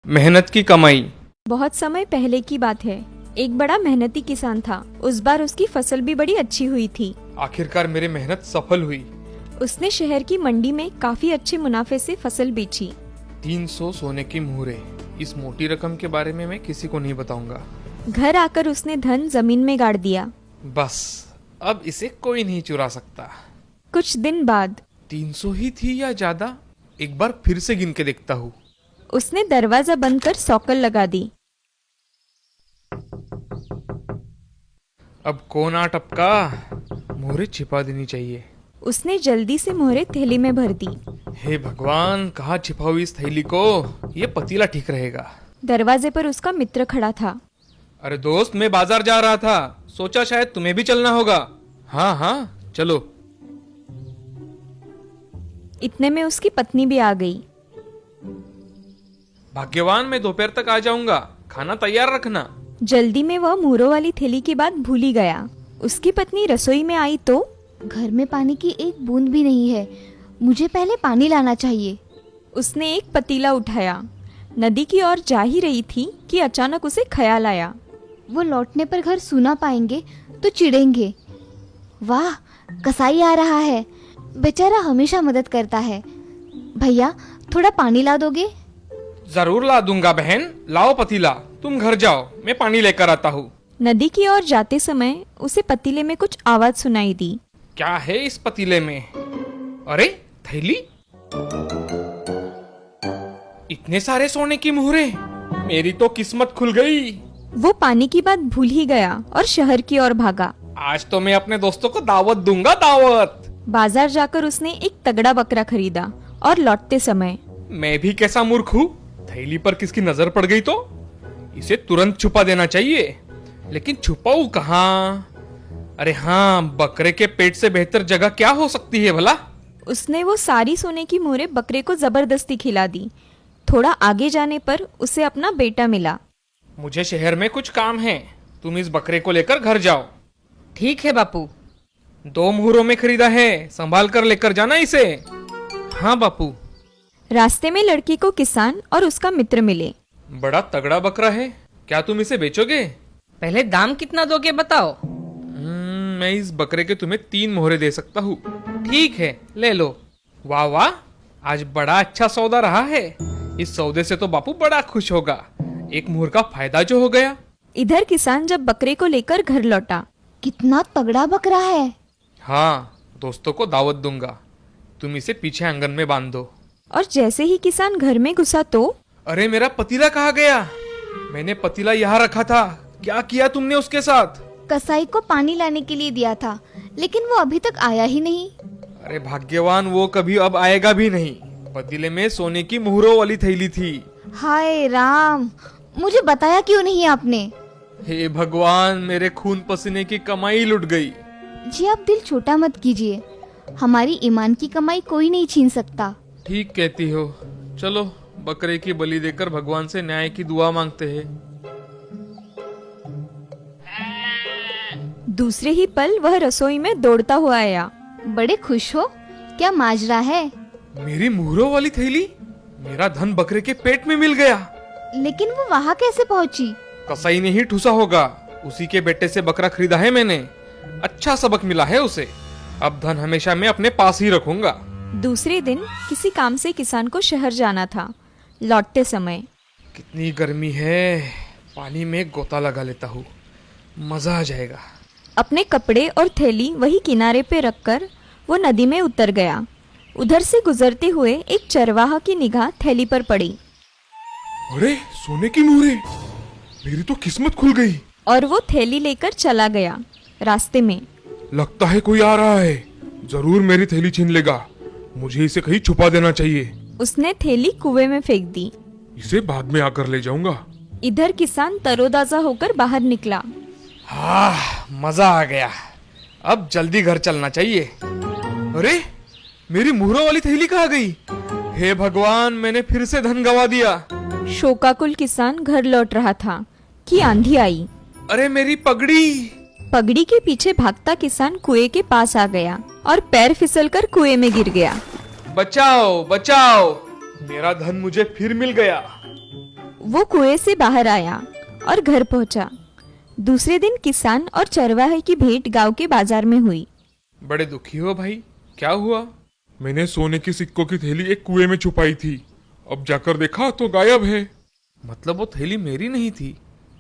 मेहनत की कमाई। बहुत समय पहले की बात है। एक बड़ा मेहनती किसान था। उस बार उसकी फसल भी बड़ी अच्छी हुई थी। आखिरकार मेरी मेहनत सफल हुई। उसने शहर की मंडी में काफी अच्छे मुनाफे से फसल बेची। 300 सोने की मुहरें। इस मोटी रकम के बारे में मैं किसी को नहीं बताऊंगा। घर आकर उसने धन जमीन में गाड़ दिया। बस अब इसे कोई नहीं चुरा सकता। कुछ दिन बाद 300 ही थी या ज्यादा? एक बार फिर से गिन के देखता हूँ। उसने दरवाजा बंद कर सौकल लगा दी। अब कौन आ टपका? मुहरें छिपा देनी चाहिए। उसने जल्दी से मोहरे थैली में भर दी। हे भगवान, कहाँ छिपाऊं इस थैली को? ये पतीला ठीक रहेगा। दरवाजे पर उसका मित्र खड़ा था। अरे दोस्त, मैं बाजार जा रहा था, सोचा शायद तुम्हें भी चलना होगा। हाँ हाँ चलो। इतने में उसकी पत्नी भी आ गई। भाग्यवान, मैं दोपहर तक आ जाऊंगा, खाना तैयार रखना। जल्दी में वह मोहरों वाली थैली की बात भूल ही गया। उसकी पत्नी रसोई में आई तो घर में पानी की एक बूंद भी नहीं है, मुझे पहले पानी लाना चाहिए। उसने एक पतीला उठाया। नदी की ओर जा ही रही थी कि अचानक उसे ख्याल आया। वो लौटने पर घर सूना पाएंगे तो चिढ़ेंगे। वाह, कसाई आ रहा है, बेचारा हमेशा मदद करता है। भैया, थोड़ा पानी ला दोगे? जरूर ला दूंगा बहन, लाओ पतीला। तुम घर जाओ, मैं पानी लेकर आता हूँ। नदी की ओर जाते समय उसे पतीले में कुछ आवाज सुनाई दी। क्या है इस पतीले में? अरे थैली! इतने सारे सोने की मुहरें! मेरी तो किस्मत खुल गई। वो पानी की बात भूल ही गया और शहर की ओर भागा। आज तो मैं अपने दोस्तों को दावत दूंगा, दावत। बाजार जाकर उसने एक तगड़ा बकरा खरीदा और लौटते समय मैं भी कैसा मूर्ख हूँ, थैली पर किसकी नजर पड़ गई तो इसे तुरंत छुपा देना चाहिए। लेकिन छुपाऊं कहाँ? अरे हाँ, बकरे के पेट से बेहतर जगह क्या हो सकती है भला? उसने वो सारी सोने की मोहरें बकरे को जबरदस्ती खिला दी। थोड़ा आगे जाने पर उसे अपना बेटा मिला। मुझे शहर में कुछ काम है, तुम इस बकरे को लेकर घर जाओ। ठीक है बापू। 2 मुहरों में खरीदा है, संभाल कर लेकर जाना इसे। हाँ बापू। रास्ते में लड़की को किसान और उसका मित्र मिले। बड़ा तगड़ा बकरा है, क्या तुम इसे बेचोगे? पहले दाम कितना दोगे बताओ। मैं इस बकरे के तुम्हें 3 मोहरे दे सकता हूँ। ठीक है, ले लो। वाह वाह, आज बड़ा अच्छा सौदा रहा है। इस सौदे से तो बापू बड़ा खुश होगा। 1 मुहर का फायदा जो हो गया। इधर किसान जब बकरे को लेकर घर लौटा। कितना तगड़ा बकरा है। हाँ, दोस्तों को दावत दूंगा, तुम इसे पीछे आंगन में बांध दो। और जैसे ही किसान घर में घुसा तो अरे मेरा पतीला कहाँ गया? मैंने पतीला यहाँ रखा था, क्या किया तुमने उसके साथ? कसाई को पानी लाने के लिए दिया था, लेकिन वो अभी तक आया ही नहीं। अरे भाग्यवान, वो कभी अब आएगा भी नहीं। पतीले में सोने की मुहरों वाली थैली थी। हाय राम, मुझे बताया क्यों नहीं आपने? हे भगवान, मेरे खून पसीने की कमाई लुट गई। जी, आप दिल छोटा मत कीजिए, हमारी ईमान की कमाई कोई नहीं छीन सकता। ठीक कहती हो। चलो बकरे की बलि देकर भगवान से न्याय की दुआ मांगते हैं। दूसरे ही पल वह रसोई में दौड़ता हुआ आया। बड़े खुश हो? क्या माजरा है? मेरी मुहरों वाली थैली, मेरा धन बकरे के पेट में मिल गया। लेकिन वो वहाँ कैसे पहुँची? कसाई ने ही ठूसा होगा, उसी के बेटे से बकरा खरीदा है मैंने। अच्छा सबक मिला है उसे। अब धन हमेशा मैं अपने पास ही रखूंगा। दूसरे दिन किसी काम से किसान को शहर जाना था। लौटते समय कितनी गर्मी है, पानी में गोता लगा लेता हूँ, मजा आ जाएगा। अपने कपड़े और थैली वही किनारे पे रखकर वो नदी में उतर गया। उधर से गुजरते हुए एक चरवाहा की निगाह थैली पर पड़ी। अरे सोने की मुहरें, मेरी तो किस्मत खुल गई। और वो थैली लेकर चला गया। रास्ते में लगता है कोई आ रहा है, जरूर मेरी थैली छीन लेगा। मुझे इसे कहीं छुपा देना चाहिए। उसने थैली कुएं में फेंक दी। इसे बाद में आकर ले जाऊंगा। इधर किसान तरोताजा होकर बाहर निकला। हाँ, मजा आ गया। अब जल्दी घर चलना चाहिए। अरे मेरी मुहरों वाली थैली कहाँ गई? हे भगवान, मैंने फिर से धन गवा दिया। शोकाकुल किसान घर लौट रहा था कि आंधी आई। अरे मेरी पगड़ी! पगड़ी के पीछे भागता किसान कुएं के पास आ गया और पैर फिसलकर कुएं में गिर गया। बचाओ बचाओ, मेरा धन मुझे फिर मिल गया। वो कुएं से बाहर आया और घर पहुंचा। दूसरे दिन किसान और चरवाहे की भेंट गांव के बाजार में हुई। बड़े दुखी हो भाई, क्या हुआ? मैंने सोने की सिक्कों की थैली एक कुएं में छुपाई थी, अब जाकर देखा तो गायब है। मतलब वो थैली मेरी नहीं थी?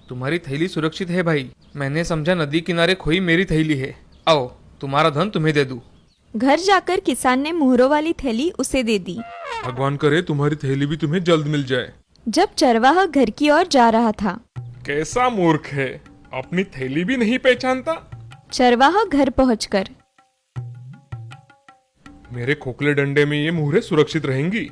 तुम्हारी थैली सुरक्षित है भाई, मैंने समझा नदी किनारे खोई मेरी थैली है। आओ, तुम्हारा धन तुम्हें दे दूं। घर जाकर किसान ने मोहरों वाली थैली उसे दे दी। भगवान करे तुम्हारी थैली भी तुम्हें जल्द मिल जाए। जब चरवाहा घर की ओर जा रहा था, कैसा मूर्ख है, अपनी थैली भी नहीं पहचानता। चरवाहा घर पहुंचकर मेरे खोखले डंडे में ये मुहरें सुरक्षित रहेंगी।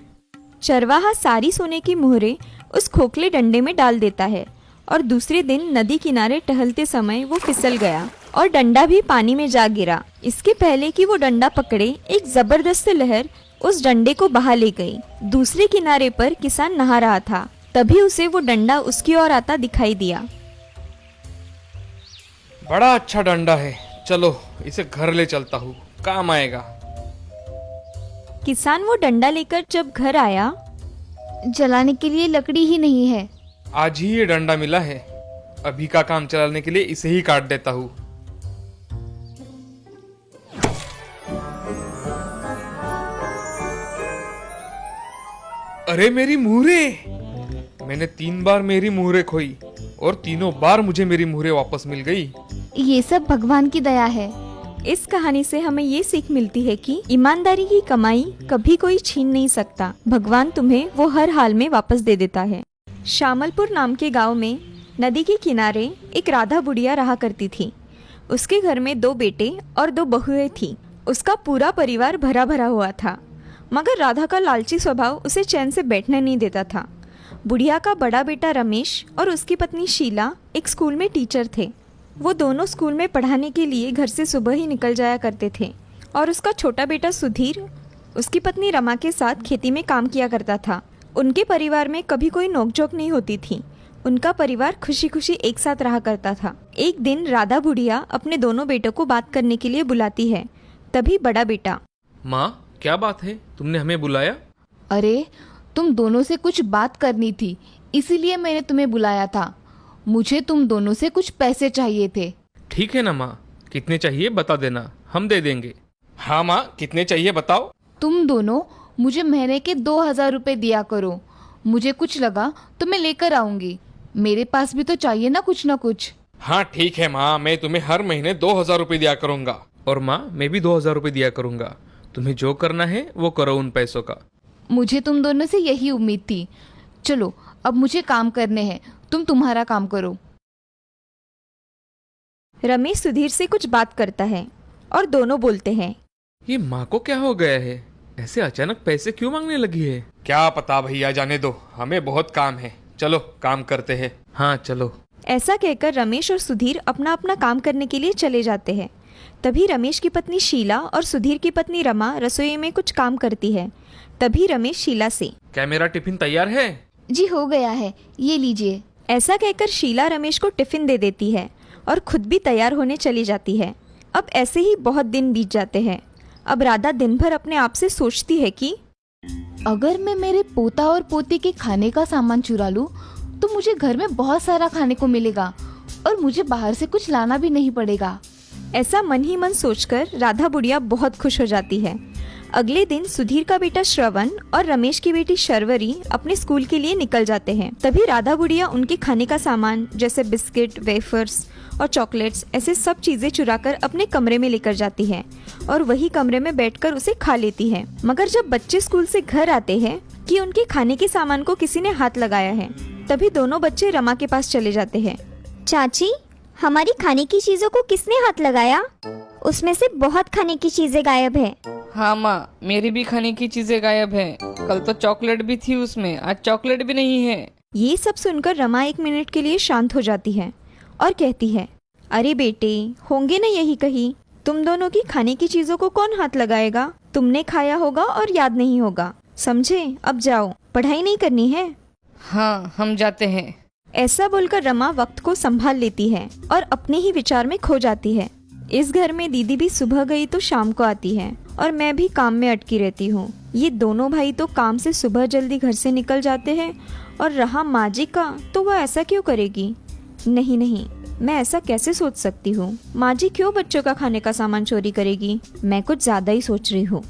चरवाहा सारी सोने की मोहरें उस खोखले डंडे में डाल देता है और दूसरे दिन नदी किनारे टहलते समय वो फिसल गया और डंडा भी पानी में जा गिरा। इसके पहले कि वो डंडा पकड़े, एक जबरदस्त लहर उस डंडे को बहा ले गई। दूसरे किनारे पर किसान नहा रहा था, तभी उसे वो डंडा उसकी ओर आता दिखाई दिया। बड़ा अच्छा डंडा है, चलो इसे घर ले चलता हूँ, काम आएगा। किसान वो डंडा लेकर जब घर आया, जलाने के लिए लकड़ी ही नहीं है। आज ही ये डंडा मिला है, अभी का काम चलाने के लिए इसे ही काट देता हूँ। अरे मेरी मुहरें! मैंने 3 बार मेरी मुहरें खोई और तीनों बार मुझे मेरी मुहरें वापस मिल गई। ये सब भगवान की दया है। इस कहानी से हमें ये सीख मिलती है कि ईमानदारी की कमाई कभी कोई छीन नहीं सकता। भगवान तुम्हें वो हर हाल में वापस दे देता है। शामलपुर नाम के गांव में नदी के किनारे एक राधा बुढ़िया रहा करती थी। उसके घर में 2 बेटे और 2 बहुएं थी। उसका पूरा परिवार भरा भरा हुआ था, मगर राधा का लालची स्वभाव उसे चैन से बैठने नहीं देता था। बुढ़िया का बड़ा बेटा रमेश और उसकी पत्नी शीला एक स्कूल में टीचर थे। वो दोनों स्कूल में पढ़ाने के लिए घर से सुबह ही निकल जाया करते थे और उसका छोटा बेटा सुधीर उसकी पत्नी रमा के साथ खेती में काम किया करता था। उनके परिवार में कभी कोई नोकझोंक नहीं होती थी। उनका परिवार खुशी खुशी एक साथ रहा करता था। एक दिन राधा बुढ़िया अपने दोनों बेटों को बात करने के लिए बुलाती है। तभी बड़ा बेटा, माँ क्या बात है, तुमने हमें बुलाया? अरे तुम दोनों से कुछ बात करनी थी, इसीलिए मैंने तुम्हें बुलाया था। मुझे तुम दोनों से कुछ पैसे चाहिए थे। ठीक है ना माँ, कितने चाहिए बता देना, हम दे देंगे। हाँ माँ, कितने चाहिए बताओ। तुम दोनों मुझे महीने के 2000 रुपए दिया करो। मुझे कुछ लगा तो मैं लेकर आऊंगी। मेरे पास भी तो चाहिए ना कुछ। हाँ ठीक है माँ, मैं तुम्हें हर महीने 2000 रुपये दिया करूँगा। और माँ, मैं भी 2000 रुपये दिया करूँगा। तुम्हें जो करना है वो करो उन पैसों का। मुझे तुम दोनों से यही उम्मीद थी। चलो अब मुझे काम करने हैं, तुम तुम्हारा काम करो। रमेश सुधीर से कुछ बात करता है और दोनों बोलते हैं, ये माँ को क्या हो गया है, ऐसे अचानक पैसे क्यों मांगने लगी है? क्या पता भैया, जाने दो, हमें बहुत काम है, चलो काम करते हैं। हाँ चलो। ऐसा कहकर रमेश और सुधीर अपना अपना काम करने के लिए चले जाते हैं। तभी रमेश की पत्नी शीला और सुधीर की पत्नी रमा रसोई में कुछ काम करती है। तभी रमेश शीला से, क्या मेरा टिफिन तैयार है? जी हो गया है, ये लीजिए। ऐसा कहकर शीला रमेश को टिफिन दे देती है और खुद भी तैयार होने चली जाती है। अब ऐसे ही बहुत दिन बीत जाते हैं। अब राधा दिन भर अपने आप से सोचती है कि अगर मैं मेरे पोता और पोती के खाने का सामान चुरा लूं, तो मुझे घर में बहुत सारा खाने को मिलेगा और मुझे बाहर से कुछ लाना भी नहीं पड़ेगा। ऐसा मन ही मन सोचकर राधा बुढ़िया बहुत खुश हो जाती है। अगले दिन सुधीर का बेटा श्रवण और रमेश की बेटी शर्वरी अपने स्कूल के लिए निकल जाते हैं। तभी राधा बुढ़िया उनके खाने का सामान जैसे बिस्किट, वेफर्स और चॉकलेट्स ऐसे सब चीजें चुराकर अपने कमरे में लेकर जाती है और वही कमरे में बैठकर उसे खा लेती है। मगर जब बच्चे स्कूल से घर आते हैं कि उनके खाने के सामान को किसी ने हाथ लगाया है, तभी दोनों बच्चे रमा के पास चले जाते हैं। चाची, हमारी खाने की चीजों को किसने हाथ लगाया? उसमें से बहुत खाने की चीजें गायब है। हाँ माँ, मेरी भी खाने की चीजें गायब है। कल तो चॉकलेट भी थी उसमें, आज चॉकलेट भी नहीं है। ये सब सुनकर रमा 1 मिनट के लिए शांत हो जाती है और कहती है, अरे बेटे, होंगे ना यही कहीं। तुम दोनों की खाने की चीजों को कौन हाथ लगाएगा? तुमने खाया होगा और याद नहीं होगा, समझे? अब जाओ, पढ़ाई नहीं करनी है। हाँ, हम जाते हैं। ऐसा बोलकर रमा वक्त को संभाल लेती है और अपने ही विचार में खो जाती है। इस घर में दीदी भी सुबह गई तो शाम को आती है और मैं भी काम में अटकी रहती हूँ। ये दोनों भाई तो काम से सुबह जल्दी घर से निकल जाते हैं और रहा माँ जी का, तो वह ऐसा क्यों करेगी? नहीं नहीं, मैं ऐसा कैसे सोच सकती हूँ? माँ जी क्यों बच्चों का खाने का सामान चोरी करेगी? मैं कुछ ज्यादा ही सोच रही हूँ।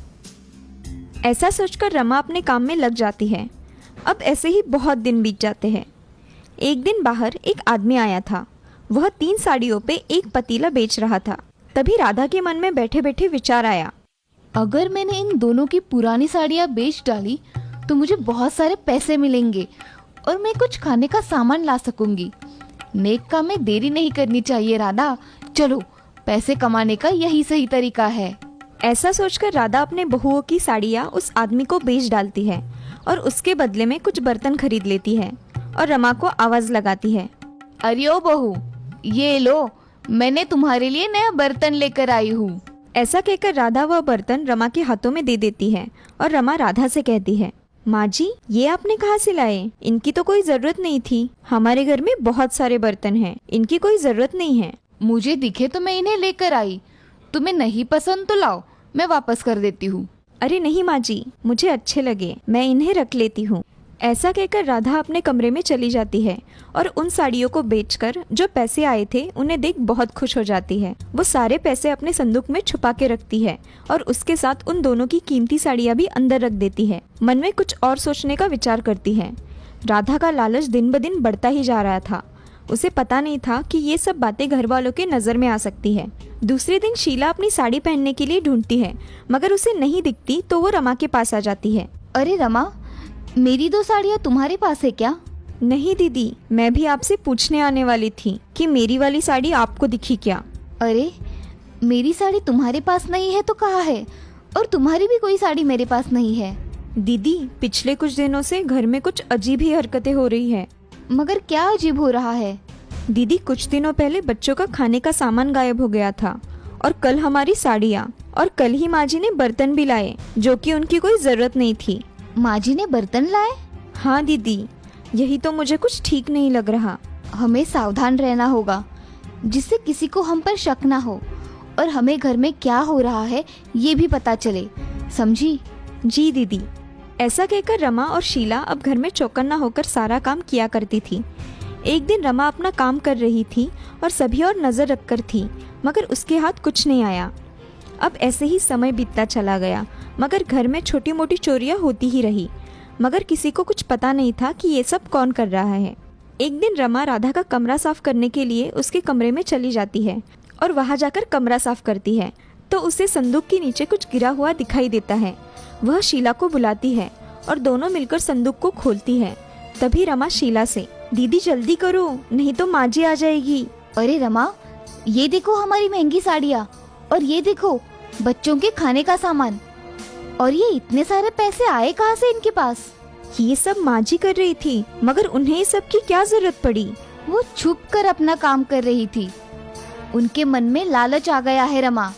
ऐसा सोचकर रमा अपने काम में लग जाती है। अब ऐसे ही बहुत दिन बीत जाते हैं। एक दिन बाहर एक आदमी आया था। वह 3 साड़ियों पे एक पतीला बेच रहा था। तभी राधा के मन में बैठे बैठे विचार आया, अगर मैंने इन दोनों की पुरानी साड़ियाँ बेच डाली तो मुझे बहुत सारे पैसे मिलेंगे और मैं कुछ खाने का सामान ला सकूंगी। नेक काम में देरी नहीं करनी चाहिए राधा। चलो, पैसे कमाने का यही सही तरीका है। ऐसा सोचकर राधा अपने बहुओं की साड़ियाँ उस आदमी को बेच डालती है और उसके बदले में कुछ बर्तन खरीद लेती है और रमा को आवाज लगाती है, अरे ओ बहू, ये लो, मैंने तुम्हारे लिए नया बर्तन लेकर आई हूँ। ऐसा कहकर राधा वह बर्तन रमा के हाथों में दे देती है और रमा राधा से कहती है, माँ जी, ये आपने कहाँ से लाए? इनकी तो कोई जरूरत नहीं थी। हमारे घर में बहुत सारे बर्तन हैं, इनकी कोई जरूरत नहीं है। मुझे दिखे तो मैं इन्हें लेकर आई। तुम्हें नहीं पसंद तो लाओ, मैं वापस कर देती हूँ। अरे नहीं माँ जी, मुझे अच्छे लगे, मैं इन्हें रख लेती हूँ। ऐसा कहकर राधा अपने कमरे में चली जाती है और उन साड़ियों को बेचकर जो पैसे आए थे उन्हें देख बहुत खुश हो जाती है। वो सारे पैसे अपने संदूक में छुपा के रखती है और उसके साथ उन दोनों की कीमती साड़ियाँ भी अंदर रख देती है। मन में कुछ और सोचने का विचार करती है। राधा का लालच दिन ब दिन बढ़ता ही जा रहा था। उसे पता नहीं था कि ये सब बातें घर वालों के नज़र में आ सकती है। दूसरे दिन शीला अपनी साड़ी पहनने के लिए ढूंढती है, मगर उसे नहीं दिखती तो वो रमा के पास आ जाती है। अरे रमा, मेरी 2 साड़ियाँ तुम्हारे पास है क्या? नहीं दीदी, मैं भी आपसे पूछने आने वाली थी कि मेरी वाली साड़ी आपको दिखी क्या? अरे, मेरी साड़ी तुम्हारे पास नहीं है तो कहाँ है? और तुम्हारी भी कोई साड़ी मेरे पास नहीं है। दीदी, पिछले कुछ दिनों से घर में कुछ अजीब ही हरकतें हो रही है। मगर क्या अजीब हो रहा है? दीदी, कुछ दिनों पहले बच्चों का खाने का सामान गायब हो गया था और कल हमारी साड़ियाँ, और कल ही माँ जी ने बर्तन भी लाए जो कि उनकी कोई जरूरत नहीं थी। माँ जी ने बर्तन लाए? हाँ दीदी, यही तो मुझे कुछ ठीक नहीं लग रहा। हमें सावधान रहना होगा जिससे किसी को हम पर शक ना हो और हमें घर में क्या हो रहा है ये भी पता चले, समझी? जी दीदी। ऐसा कहकर रमा और शीला अब घर में चौकन्ना होकर सारा काम किया करती थी। एक दिन रमा अपना काम कर रही थी और सभी और नजर रखकर थी, मगर उसके हाथ कुछ नहीं आया। अब ऐसे ही समय बीतता चला गया, मगर घर में छोटी मोटी चोरियां होती ही रही, मगर किसी को कुछ पता नहीं था कि ये सब कौन कर रहा है। एक दिन रमा राधा का कमरा साफ करने के लिए उसके कमरे में चली जाती है और वहां जाकर कमरा साफ करती है तो उसे संदूक के नीचे कुछ गिरा हुआ दिखाई देता है। वह शीला को बुलाती है और दोनों मिलकर संदूक को खोलती है। तभी रमा शीला से, दीदी जल्दी करो, नहीं तो माँ जी आ जाएगी। अरे रमा, ये देखो हमारी महंगी साड़ियाँ, और ये देखो बच्चों के खाने का सामान, और ये इतने सारे पैसे आए कहाँ से इनके पास? ये सब माँ जी कर रही थी, मगर उन्हें इस सब की क्या जरूरत पड़ी? वो छुप कर अपना काम कर रही थी। उनके मन में लालच आ गया है रमा,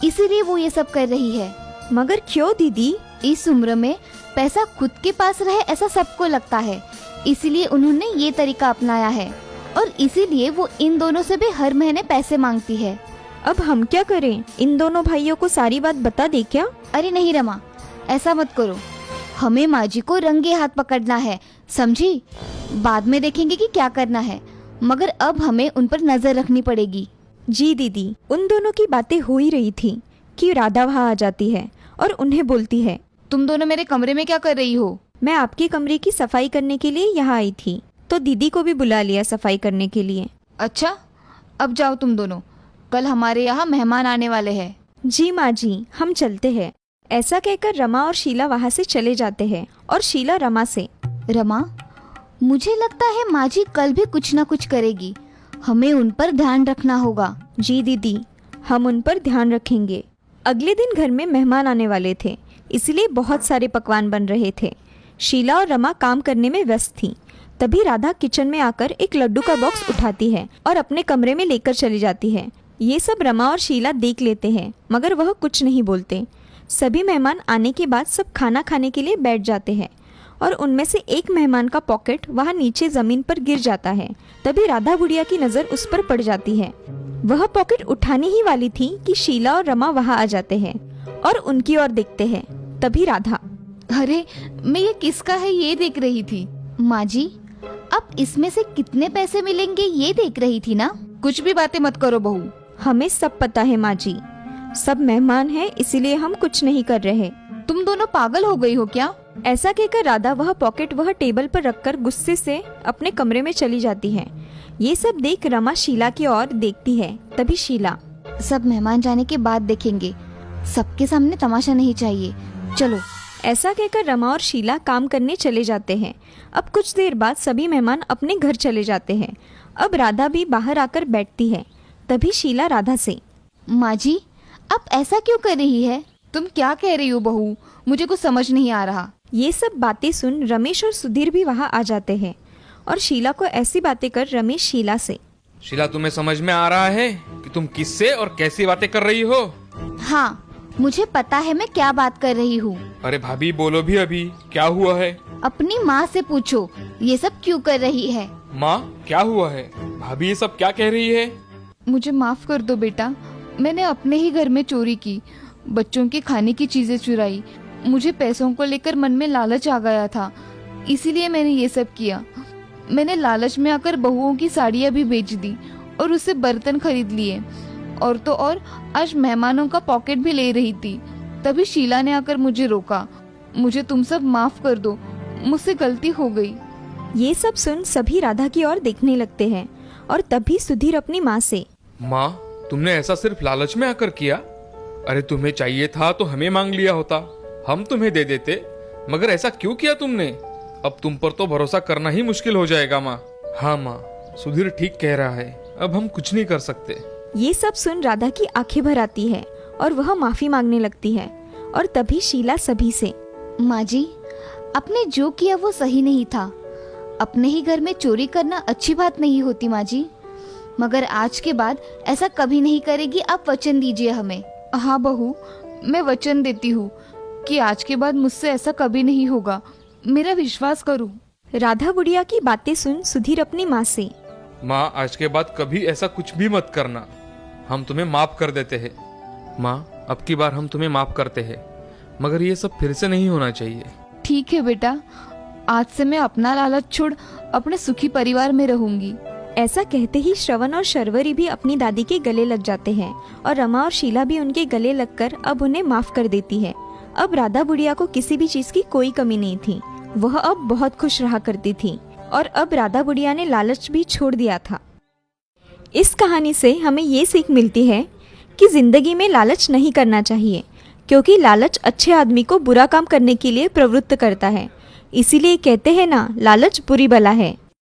इसीलिए वो ये सब कर रही है। मगर क्यों दीदी? इस उम्र में पैसा खुद के पास रहे ऐसा सबको लगता है, इसीलिए उन्होंने ये तरीका अपनाया है और इसीलिए वो इन दोनों से भी हर महीने पैसे मांगती है। अब हम क्या करें? इन दोनों भाइयों को सारी बात बता दे क्या? अरे नहीं रमा, ऐसा मत करो। हमें माँ जी को रंगे हाथ पकड़ना है, समझी? बाद में देखेंगे कि क्या करना है, मगर अब हमें उन पर नजर रखनी पड़ेगी। जी दीदी। उन दोनों की बातें हो ही रही थी कि राधा वहाँ आ जाती है और उन्हें बोलती है, तुम दोनों मेरे कमरे में क्या कर रही हो? मैं आपके कमरे की सफाई करने के लिए यहाँ आई थी, तो दीदी को भी बुला लिया सफाई करने के लिए। अच्छा, अब जाओ तुम दोनों, कल हमारे यहाँ मेहमान आने वाले हैं। जी माँ जी, हम चलते हैं। ऐसा कहकर रमा और शीला वहाँ से चले जाते हैं और शीला रमा से, रमा, मुझे लगता है माँ जी कल भी कुछ न कुछ करेगी, हमें उन पर ध्यान रखना होगा। जी दीदी, हम उन पर ध्यान रखेंगे। अगले दिन घर में मेहमान आने वाले थे, इसलिए बहुत सारे पकवान बन रहे थे। शीला और रमा काम करने में व्यस्त थी। तभी राधा किचन में आकर एक लड्डू का बॉक्स उठाती है और अपने कमरे में लेकर चली जाती है। ये सब रमा और शीला देख लेते हैं, मगर वह कुछ नहीं बोलते। सभी मेहमान आने के बाद सब खाना खाने के लिए बैठ जाते हैं और उनमें से एक मेहमान का पॉकेट वहाँ नीचे जमीन पर गिर जाता है। तभी राधा बुढ़िया की नज़र उस पर पड़ जाती है। वह पॉकेट उठाने ही वाली थी कि शीला और रमा वहाँ आ जाते हैं और उनकी ओर देखते हैं। तभी राधा, अरे, मैं ये किसका है ये देख रही थी। माँ जी, अब इसमें से कितने पैसे मिलेंगे ये देख रही थी ना? कुछ भी बातें मत करो बहू। हमें सब पता है माँ जी, सब मेहमान हैं इसीलिए हम कुछ नहीं कर रहे। तुम दोनों पागल हो गई हो क्या? ऐसा कहकर राधा वह पॉकेट वह टेबल पर रखकर गुस्से से अपने कमरे में चली जाती है। ये सब देख रमा शीला की ओर देखती है। तभी शीला, सब मेहमान जाने के बाद देखेंगे, सबके सामने तमाशा नहीं चाहिए, चलो। ऐसा कहकर रमा और शीला काम करने चले जाते हैं। अब कुछ देर बाद सभी मेहमान अपने घर चले जाते हैं। अब राधा भी बाहर आकर बैठती है। तभी शीला राधा से, माँ जी, अब ऐसा क्यों कर रही है? तुम क्या कह रही हो बहू? मुझे कुछ समझ नहीं आ रहा। ये सब बातें सुन रमेश और सुधीर भी वहाँ आ जाते हैं और शीला को ऐसी बातें कर रमेश शीला से, शीला, तुम्हें समझ में आ रहा है कि तुम किससे और कैसी बातें कर रही हो? हाँ, मुझे पता है मैं क्या बात कर रही हूँ। अरे भाभी, बोलो भी अभी, क्या हुआ है? अपनी माँ से पूछो ये सब क्यों कर रही है। माँ, क्या हुआ है? भाभी ये सब क्या कह रही है? मुझे माफ कर दो बेटा, मैंने अपने ही घर में चोरी की, बच्चों के खाने की चीजें चुराई। मुझे पैसों को लेकर मन में लालच आ गया था, इसीलिए मैंने ये सब किया। मैंने लालच में आकर बहुओं की साड़ियाँ भी बेच दी और उससे बर्तन खरीद लिए, और तो और आज मेहमानों का पॉकेट भी ले रही थी। तभी शीला ने आकर मुझे रोका। मुझे तुम सब माफ कर दो, मुझसे गलती हो गई। ये सब सुन सभी राधा की ओर देखने लगते हैं और तभी सुधीर अपनी माँ से, माँ, तुमने ऐसा सिर्फ लालच में आकर किया? अरे तुम्हें चाहिए था तो हमें मांग लिया होता, हम तुम्हें दे देते, मगर ऐसा क्यों किया तुमने? अब तुम पर तो भरोसा करना ही मुश्किल हो जाएगा माँ। हाँ माँ, सुधीर ठीक कह रहा है, अब हम कुछ नहीं कर सकते। ये सब सुन राधा की आंखें भर आती है और वह माफी मांगने लगती है। और तभी शीला सभी से, माँ जी, आपने जो किया वो सही नहीं था। अपने ही घर में चोरी करना अच्छी बात नहीं होती माँ जी, मगर आज के बाद ऐसा कभी नहीं करेगी, आप वचन दीजिए हमें। हाँ बहू, मैं वचन देती हूँ कि आज के बाद मुझसे ऐसा कभी नहीं होगा, मेरा विश्वास करो। राधा बुढ़िया की बातें सुन सुधीर अपनी माँ से, माँ, आज के बाद कभी ऐसा कुछ भी मत करना, हम तुम्हें माफ कर देते हैं। माँ, अब की बार हम तुम्हें माफ करते हैं, मगर ये सब फिर से नहीं होना चाहिए। ठीक है बेटा, आज से मैं अपना लालच छोड़ अपने सुखी परिवार में रहूंगी। ऐसा कहते ही श्रवण और शर्वरी भी अपनी दादी के गले लग जाते हैं और रमा और शीला भी उनके गले लगकर अब उन्हें माफ कर देती है। अब राधा बुढ़िया को किसी भी चीज की कोई कमी नहीं थी, वह अब बहुत खुश रहा करती थी और अब राधा बुढ़िया ने लालच भी छोड़ दिया था। इस कहानी से हमें ये सीख मिलती है कि जिंदगी में लालच नहीं करना चाहिए, क्योंकि लालच अच्छे आदमी को बुरा काम करने के लिए प्रवृत्त करता है। इसीलिए कहते हैं ना, लालच बुरी बला है।